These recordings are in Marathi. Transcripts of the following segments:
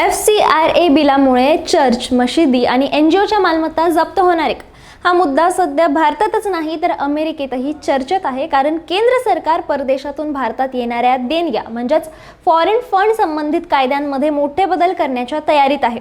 FCRA बिलामुळे चर्च, मशिदी आणि NGOच्या मालमत्ता जप्त होणार आहे. हा मुद्दा सध्या भारतातच नाही तर अमेरिकेतही चर्चेत आहे, कारण केंद्र सरकार परदेशातून भारतात येणाऱ्या देणग्या म्हणजेच फॉरेन फंड संबंधित कायद्यांमध्ये मोठे बदल करण्याच्या तयारीत आहे.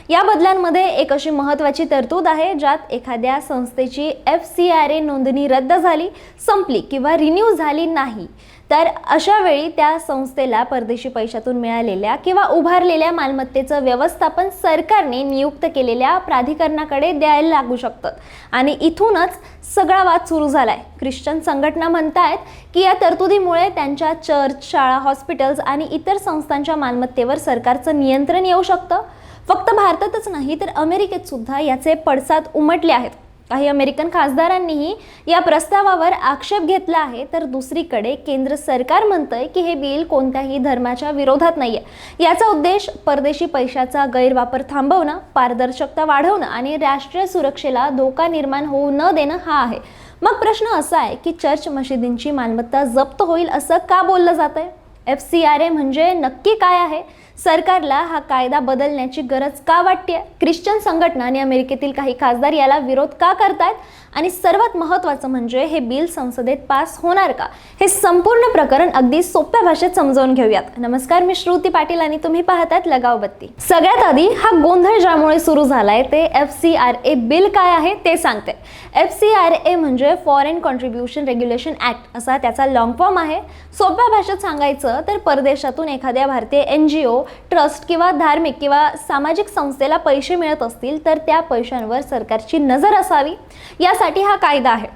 या बदलांमध्ये एक अशी महत्त्वाची तरतूद आहे ज्यात एखाद्या संस्थेची FCRA नोंदणी रद्द झाली, संपली किंवा रिन्यू झाली नाही तर अशा वेळी त्या संस्थेला परदेशी पैशातून मिळालेल्या किंवा उभारलेल्या मालमत्तेचं व्यवस्थापन सरकारने नियुक्त केलेल्या प्राधिकरणाकडे द्यायला लागू शकतं. आणि इथूनच सगळा वाद सुरू झालाय. ख्रिश्चन संघटना म्हणतायत की या तरतुदीमुळे त्यांच्या चर्च, शाळा, हॉस्पिटल्स आणि इतर संस्थांच्या मालमत्तेवर सरकारचं नियंत्रण येऊ शकतं. फक्त भारतातच नाही तर अमेरिकेत सुद्धा याचे पडसाद उमटले आहेत. काही अमेरिकन खासदारांनीही या प्रस्तावावर आक्षेप घेतला आहे, तर दुसरीकडे केंद्र सरकार म्हणतंय की हे बिल कोणत्याही धर्माच्या विरोधात नाहीये. याचा उद्देश परदेशी पैशाचा गैरवापर थांबवणं, पारदर्शकता वाढवणं आणि राष्ट्रीय सुरक्षेला धोका निर्माण होऊ न देणं हा आहे. मग प्रश्न असा आहे की चर्च, मशिदींची मालमत्ता जप्त होईल असं का बोललं जातंय? FCRA म्हणजे नक्की काय आहे? सरकारला हा कायदा बदलण्याची गरज का वाटते? ख्रिश्चन संघटना आणि अमेरिकेतील काही खासदार याला विरोध का करतायत? आणि सर्वात महत्त्वाचं म्हणजे हे बिल संसदेत पास होणार का? हे संपूर्ण प्रकरण अगदी सोप्या भाषेत समजावून घेऊयात. नमस्कार, मी श्रुती पाटील आणि तुम्ही पाहतात लगावबत्ती. सगळ्यात आधी हा गोंधळ ज्यामुळे सुरू झालाय ते FCRA बिल काय आहे ते सांगते. FCRA म्हणजे फॉरेन कॉन्ट्रीब्युशन रेग्युलेशन ॲक्ट असा त्याचा लॉंग फॉर्म आहे. सोप्या भाषेत सांगायचं तर परदेशातून एखाद्या भारतीय NGO, ट्रस्ट किंवा धार्मिक किंवा सामाजिक संस्थेला पैसे मिळत असतील तर त्या पैशांवर सरकारची नजर असावी, यासाठी हा कायदा आहे.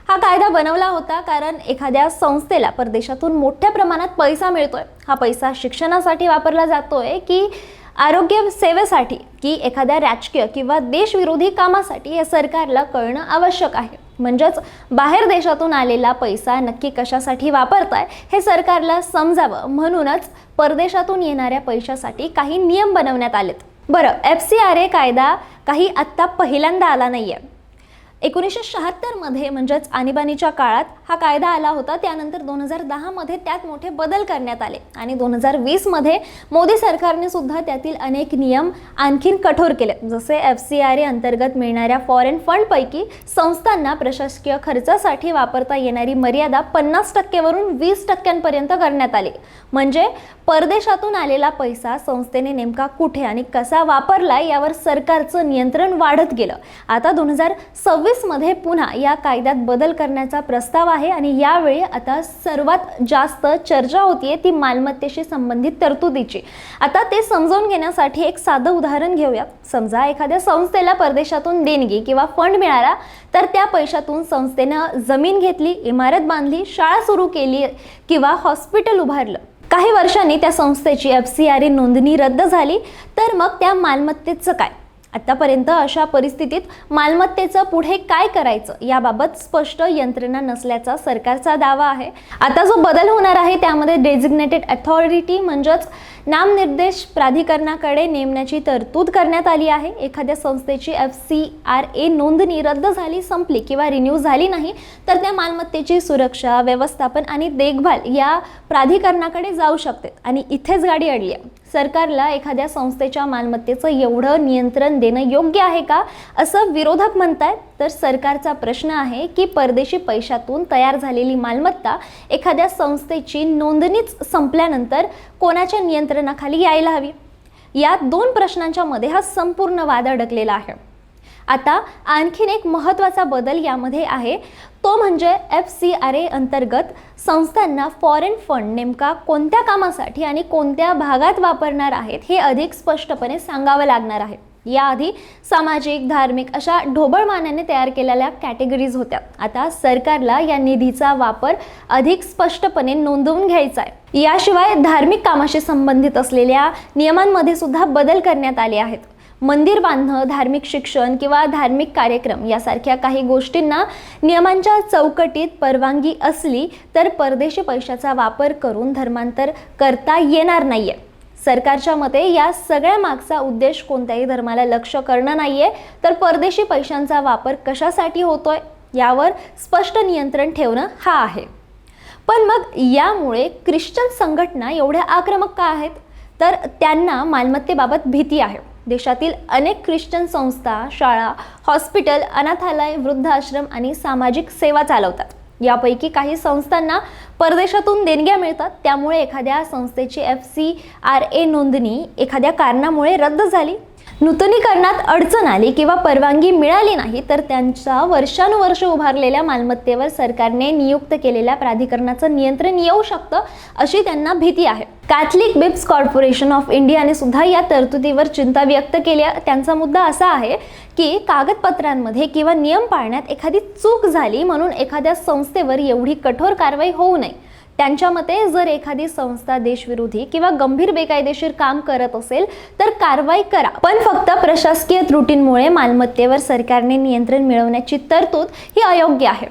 हा कायदा बनवला होता कारण एखाद्या संस्थेला परदेशातून मोठ्या प्रमाणात पैसा मिळतोय. हा पैसा शिक्षणासाठी वापरला जातोय की आरोग्य सेवेसाठी की एखाद्या राजकीय किंवा देशविरोधी कामासाठी हे सरकारला कळणं आवश्यक आहे. म्हणजेच बाहेर देशातून आलेला पैसा नक्की कशासाठी वापरताय हे सरकारला समजावं, म्हणूनच परदेशातून येणाऱ्या पैशासाठी काही नियम बनवण्यात आलेत. बरं, FCRA कायदा काही आत्ता पहिल्यांदा आला नाहीये. 1976 मध्ये म्हणजेच आणीबाणीच्या काळात हा कायदा आला होता. त्यानंतर 2010 मध्ये त्यात मोठे बदल करण्यात आले आणि 2020 मध्ये मोदी सरकारने सुद्धा त्यातील अनेक नियम आणखीन कठोर केले. जसे FCRA अंतर्गत मिळणाऱ्या फॉरेन फंड पैकी संस्थांना प्रशासकीय खर्चासाठी वापरता येणारी मर्यादा 50% वरून 20% करण्यात आली. म्हणजे परदेशातून आलेला पैसा संस्थेने नेमका कुठे आणि कसा वापरला यावर सरकारचं नियंत्रण वाढत गेलं. आता 2026 मध्ये पुन्हा या कायद्यात बदल करण्याचा प्रस्ताव आहे आणि यावेळी आता सर्वात जास्त चर्चा होतीये ती मालमत्तेशी संबंधित तरतुदीची. आता ते समजावून घेण्यासाठी एक साधं उदाहरण घेऊया. समजा एखाद्या संस्थेला परदेशातून देणगी किंवा फंड मिळाला तर त्या पैशातून संस्थेनं जमीन घेतली, इमारत बांधली, शाळा सुरू केली किंवा हॉस्पिटल उभारलं. काही वर्षांनी त्या संस्थेची FCRA नोंदणी रद्द झाली तर मग त्या मालमत्तेचं काय? आतापर्यंत अशा परिस्थितीत मालमत्तेचं पुढे काय करायचं याबाबत स्पष्ट यंत्रणा नसल्याचा सरकारचा दावा आहे. आता जो बदल होणार आहे त्यामध्ये डेझिग्नेटेड अथॉरिटी म्हणजेच नामनिर्देश प्राधिकरणाकडे नेमण्याची तरतूद करण्यात आली आहे. एखाद्या संस्थेची FCRA नोंदणी रद्द झाली, संपली किंवा रिन्यू झाली नाही तर त्या मालमत्तेची सुरक्षा, व्यवस्थापन आणि देखभाल या प्राधिकरणाकडे जाऊ शकते. आणि इथेच गाडी अडली आहे. सरकारला एखाद्या संस्थेच्या मालमत्तेचं एवढं नियंत्रण देणं योग्य आहे का असं विरोधक म्हणतात. तर सरकारचा प्रश्न आहे की परदेशी पैशातून तयार झालेली मालमत्ता एखाद्या संस्थेची नोंदणीच संपल्यानंतर कोणाच्या नियंत्रणाखाली यायला हवी? या दोन प्रश्नांच्या मध्ये हा संपूर्ण वाद अडकलेला आहे. आता आणखीन एक महत्त्वाचा बदल यामध्ये आहे, तो म्हणजे FCRA अंतर्गत संस्थांना फॉरेन फंड नेमका कोणत्या कामासाठी आणि कोणत्या भागात वापरणार आहेत हे अधिक स्पष्टपणे सांगावं लागणार आहे. याआधी सामाजिक, धार्मिक अशा ढोबळमानाने तयार केलेल्या कॅटेगरीज होत्या. आता सरकारला या निधीचा वापर अधिक स्पष्टपणे नोंदवून घ्यायचा आहे. याशिवाय धार्मिक कामाशी संबंधित असलेल्या नियमांमध्ये सुद्धा बदल करण्यात आले आहेत. मंदिर बांधणं, धार्मिक शिक्षण किंवा धार्मिक कार्यक्रम यासारख्या काही गोष्टींना नियमांच्या चौकटीत परवानगी असली तर परदेशी पैशाचा वापर करून धर्मांतर करता येणार नाहीये. सरकारच्या मते या सगळ्या मागचा उद्देश कोणत्याही धर्माला लक्ष्य करणं नाहीये, तर परदेशी पैशांचा वापर कशासाठी होतोय यावर स्पष्ट नियंत्रण ठेवणं हा आहे. पण मग यामुळे ख्रिश्चन संघटना एवढ्या आक्रमक का आहेत? तर त्यांना मालमत्तेबाबत भीती आहे. देशातील अनेक ख्रिश्चन संस्था, शाळा, हॉस्पिटल, अनाथालय, वृद्धाश्रम आणि सामाजिक सेवा चालवतात. यापैकी काही संस्थांना परदेशातून देणग्या मिळतात. त्यामुळे एखाद्या संस्थेची FCRA नोंदणी एखाद्या कारणामुळे रद्द झाली, नूतनीकरणात अडचण आली किंवा परवानगी मिळाली नाही तर त्यांच्या वर्षानुवर्ष उभारलेल्या मालमत्तेवर सरकारने नियुक्त केलेल्या प्राधिकरणाचं नियंत्रण येऊ शकतं, अशी त्यांना भीती आहे. कॅथलिक बिप्स कॉर्पोरेशन ऑफ इंडियाने सुद्धा या तरतुदीवर चिंता व्यक्त केली आहे. त्यांचा मुद्दा असा आहे की कागदपत्रांमध्ये किंवा नियम पाळण्यात एखादी चूक झाली म्हणून एखाद्या संस्थेवर एवढी कठोर कारवाई होऊ नये. त्यांच्या मते जर एखादी संस्था देशविरोधी किंवा गंभीर बेकायदेशीर काम करत असेल तर कारवाई करा, पण फक्त प्रशासकीय त्रुटींमुळे मालमत्तेवर सरकारने नियंत्रण मिळवण्याची तरतूद ही अयोग्य आहे.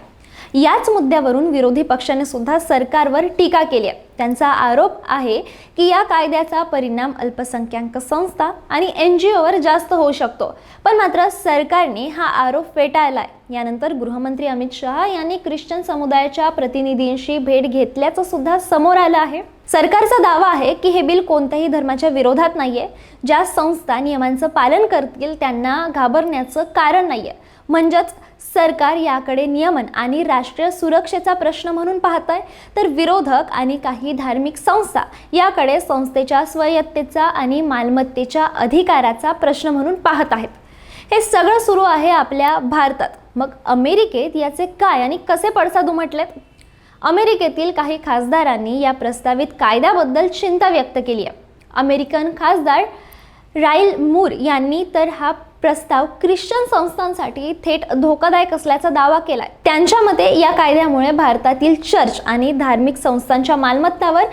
याच मुद्द्यावरून विरोधी पक्षाने सुद्धा सरकारवर टीका केली आहे. त्यांचा आरोप आहे की या कायद्याचा परिणाम अल्पसंख्याक संस्था आणि NGOवर जास्त होऊ शकतो. पण मात्र सरकारने हा आरोप फेटाळलाय. यानंतर गृहमंत्री अमित शहा यांनी ख्रिश्चन समुदायाच्या प्रतिनिधींशी भेट घेतल्याचं सुद्धा समोर आलं आहे. सरकारचा दावा आहे की हे बिल कोणत्याही धर्माच्या विरोधात नाहीये. ज्या संस्था नियमांचं पालन करतील त्यांना घाबरण्याचं कारण नाहीये. म्हणजेच सरकार याकडे नियमन आणि राष्ट्रीय सुरक्षेचा प्रश्न म्हणून पाहत आहे, तर विरोधक आणि काही धार्मिक संस्था याकडे संस्थेच्या स्वायत्ततेचा आणि मालमत्तेच्या अधिकाराचा प्रश्न म्हणून पाहत आहेत. हे सगळं सुरू आहे आपल्या भारतात. मग अमेरिकेत याचे काय आणि कसे पडसाद उमटलेत? अमेरिकेतील काही खासदारांनी या प्रस्तावित कायद्याबद्दल चिंता व्यक्त केली आहे. अमेरिकन खासदार रायल मूर यांनी तर हा प्रस्ताव ख्रिश्चन संस्थांसाठी थेट धोकादायक असल्याचा दावा केलाय. त्यांच्या मते या कायद्यामुळे भारतातील चर्च आणि धार्मिक संस्थांच्या मालमत्तावर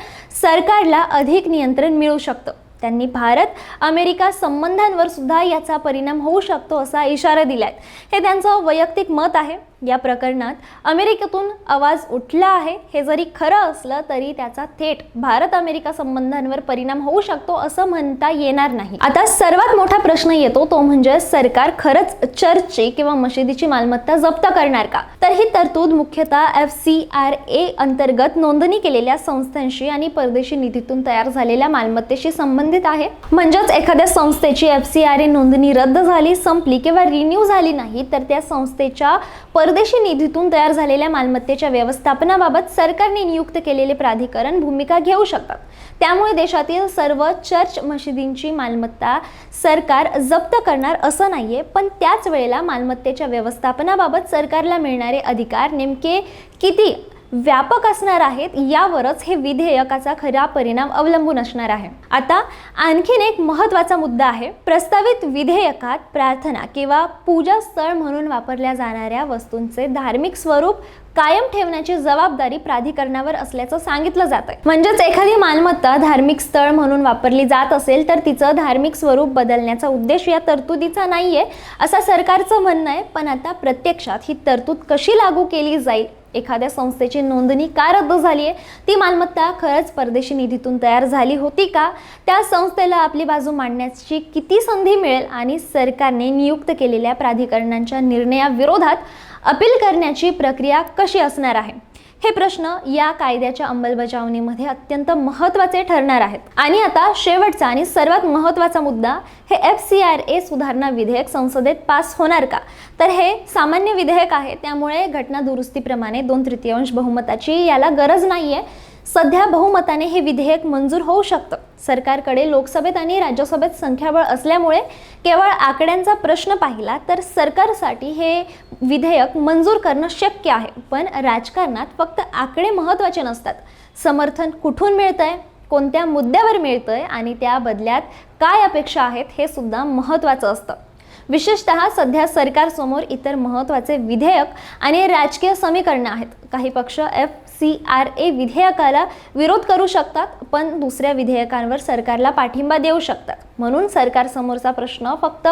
सरकारला अधिक नियंत्रण मिळू शकतं. त्यांनी भारत-अमेरिका संबंधांवर सुद्धा याचा परिणाम होऊ शकतो असा इशारा दिलाय. हे त्यांचं वैयक्तिक मत आहे. या प्रकरणात अमेरिकेतून आवाज उठला आहे. हे जरी खरं असलं तरी त्याचा थेट भारत-अमेरिका संबंधांवर परिणाम होऊ शकतो असं म्हणता येणार नाही. आता सर्वात मोठा प्रश्न येतो तो म्हणजे सरकार खरंच चर्चची किंवा मशिदीची मालमत्ता जप्त करणार का? तर ही तरतूद मुख्यतः FCRA अंतर्गत नोंदणी केलेल्या संस्थांशी आणि परदेशी निधीतून तयार झालेल्या मालमत्तेशी संबंधित आहे. म्हणजेच एखाद्या संस्थेची FCRA नोंदणी रद्द झाली, संपली किंवा रिन्यू झाली नाही तर त्या संस्थेच्या परदेशी निधीतून तयार झालेल्या मालमत्तेच्या व्यवस्थापनाबाबत सरकारने नियुक्त केलेले प्राधिकरण भूमिका घेऊ शकतात. त्यामुळे देशातील सर्व चर्च मशिदींची मालमत्ता सरकार जप्त करणार असं नाहीये, पण त्याच वेळेला मालमत्तेच्या व्यवस्थापनाबाबत सरकारला मिळणारे अधिकार नेमके किती व्यापक असणार आहेत यावरच हे विधेयकाचा खरा परिणाम अवलंबून असणार आहे. आता आणखीन एक महत्त्वाचा मुद्दा आहे. प्रस्तावित विधेयकात प्रार्थना किंवा पूजा स्थळ म्हणून वापरल्या जाणाऱ्या वस्तूंचे धार्मिक स्वरूप कायम ठेवण्याची जबाबदारी प्राधिकरणावर असल्याचं सांगितलं जात आहे. म्हणजेच एखादी मालमत्ता धार्मिक स्थळ म्हणून वापरली जात असेल तर तिचं धार्मिक स्वरूप बदलण्याचा उद्देश या तरतुदीचा नाहीये असं सरकारचं म्हणणं आहे. पण आता प्रत्यक्षात ही तरतूद कशी लागू केली जाईल? एखाद्या संस्थेची नोंदणी का रद्द झाली आहे? ती मालमत्ता खरंच परदेशी निधीतून तयार झाली होती का? त्या संस्थेला आपली बाजू मांडण्याची किती संधी मिळेल? आणि सरकारने नियुक्त केलेल्या प्राधिकरणांच्या निर्णयाविरोधात अपील करण्याची प्रक्रिया कशी असणार आहे? हे प्रश्न या कायद्याच्या अंमलबजावणीमध्ये अत्यंत महत्त्वाचे ठरणार आहेत. आणि आता शेवटचा आणि सर्वात महत्त्वाचा मुद्दा, हे FCRA सुधारणा विधेयक संसदेत पास होणार का? तर हे सामान्य विधेयक आहे, त्यामुळे घटना दुरुस्तीप्रमाणे 2/3 बहुमताची याला गरज नाहीये. सध्या बहुमताने हे विधेयक मंजूर होऊ शकतं. सरकारकडे लोकसभेत आणि राज्यसभेत संख्याबळ असल्यामुळे केवळ आकड्यांचा प्रश्न पाहिला तर सरकारसाठी हे विधेयक मंजूर करणं शक्य आहे. पण राजकारणात फक्त आकडे महत्त्वाचे नसतात. समर्थन कुठून मिळतंय, कोणत्या मुद्द्यावर मिळतंय आणि त्या बदल्यात काय अपेक्षा आहेत हे सुद्धा महत्त्वाचं असतं. विशेषतः सध्या सरकारसमोर इतर महत्त्वाचे विधेयक आणि राजकीय समीकरणं आहेत. काही पक्ष FCRA विधेयकाला विरोध करू शकतात, पण दुसऱ्या विधेयकांवर सरकारला पाठिंबा देऊ शकतात. म्हणून सरकारसमोरचा प्रश्न फक्त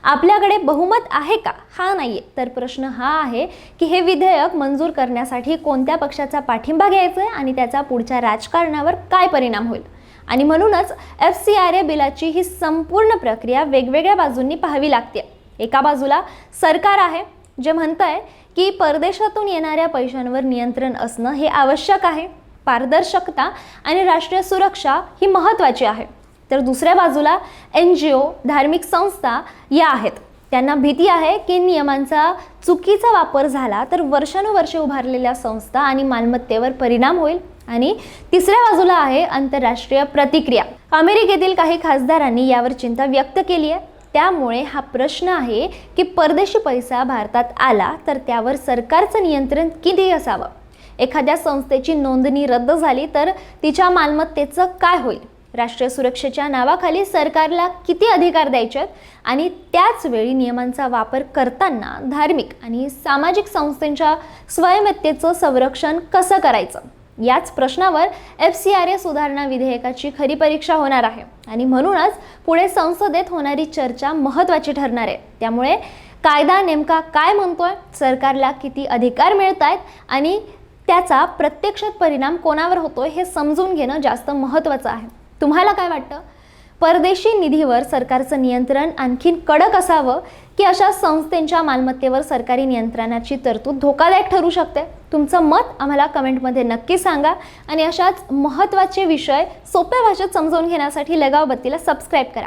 आपल्याकडे बहुमत आहे का हा नाहीये, तर प्रश्न हा आहे की हे विधेयक मंजूर करण्यासाठी कोणत्या पक्षाचा पाठिंबा घ्यायचा आहे आणि त्याचा पुढच्या राजकारणावर काय परिणाम होईल. आणि म्हणूनच FCRA बिलाची ही संपूर्ण प्रक्रिया वेगवेगळ्या बाजूंनी पाहावी लागते. एका बाजूला सरकार आहे जे म्हणतंय की परदेशातून येणाऱ्या पैशांवर नियंत्रण असणं हे आवश्यक आहे. पारदर्शकता आणि राष्ट्रीय सुरक्षा ही महत्त्वाची आहे. तर दुसऱ्या बाजूला NGO, धार्मिक संस्था या आहेत. त्यांना भीती आहे की नियमांचा चुकीचा वापर झाला तर वर्षानुवर्षे उभारलेल्या संस्था आणि मालमत्तेवर परिणाम होईल. आणि तिसऱ्या बाजूला आहे आंतरराष्ट्रीय प्रतिक्रिया. अमेरिकेतील काही खासदारांनी यावर चिंता व्यक्त केली आहे. त्यामुळे हा प्रश्न आहे की परदेशी पैसा भारतात आला तर त्यावर सरकारचं नियंत्रण किती असावं? एखाद्या संस्थेची नोंदणी रद्द झाली तर तिच्या मालमत्तेचं काय होईल? राष्ट्रीय सुरक्षेच्या नावाखाली सरकारला किती अधिकार द्यायचे आणि त्याच वेळी नियमांचा वापर करताना धार्मिक आणि सामाजिक संस्थांच्या स्वायत्ततेचं संरक्षण कसं करायचं? याच प्रश्नावर FCRA सुधारणा विधेयकाची खरी परीक्षा होणार आहे आणि म्हणूनच पुढे संसदेत होणारी चर्चा महत्त्वाची ठरणार आहे. त्यामुळे कायदा नेमका काय म्हणतोय, सरकारला किती अधिकार मिळत आहेत आणि त्याचा प्रत्यक्षात परिणाम कोणावर होतोय हे समजून घेणं जास्त महत्त्वाचं आहे. तुम्हाला काय वाटतं? परदेशी निधीवर सरकारचं नियंत्रण आणखीन कडक असावं की अशा संस्थांच्या मालमत्तेवर सरकारी नियंत्रणाची तरतूद धोकादायक ठरू शकते? तुमचं मत आम्हाला कमेंटमध्ये नक्की सांगा आणि अशाच महत्त्वाचे विषय सोप्या भाषेत समजून घेण्यासाठी लगाव बत्तीला सबस्क्राईब करा.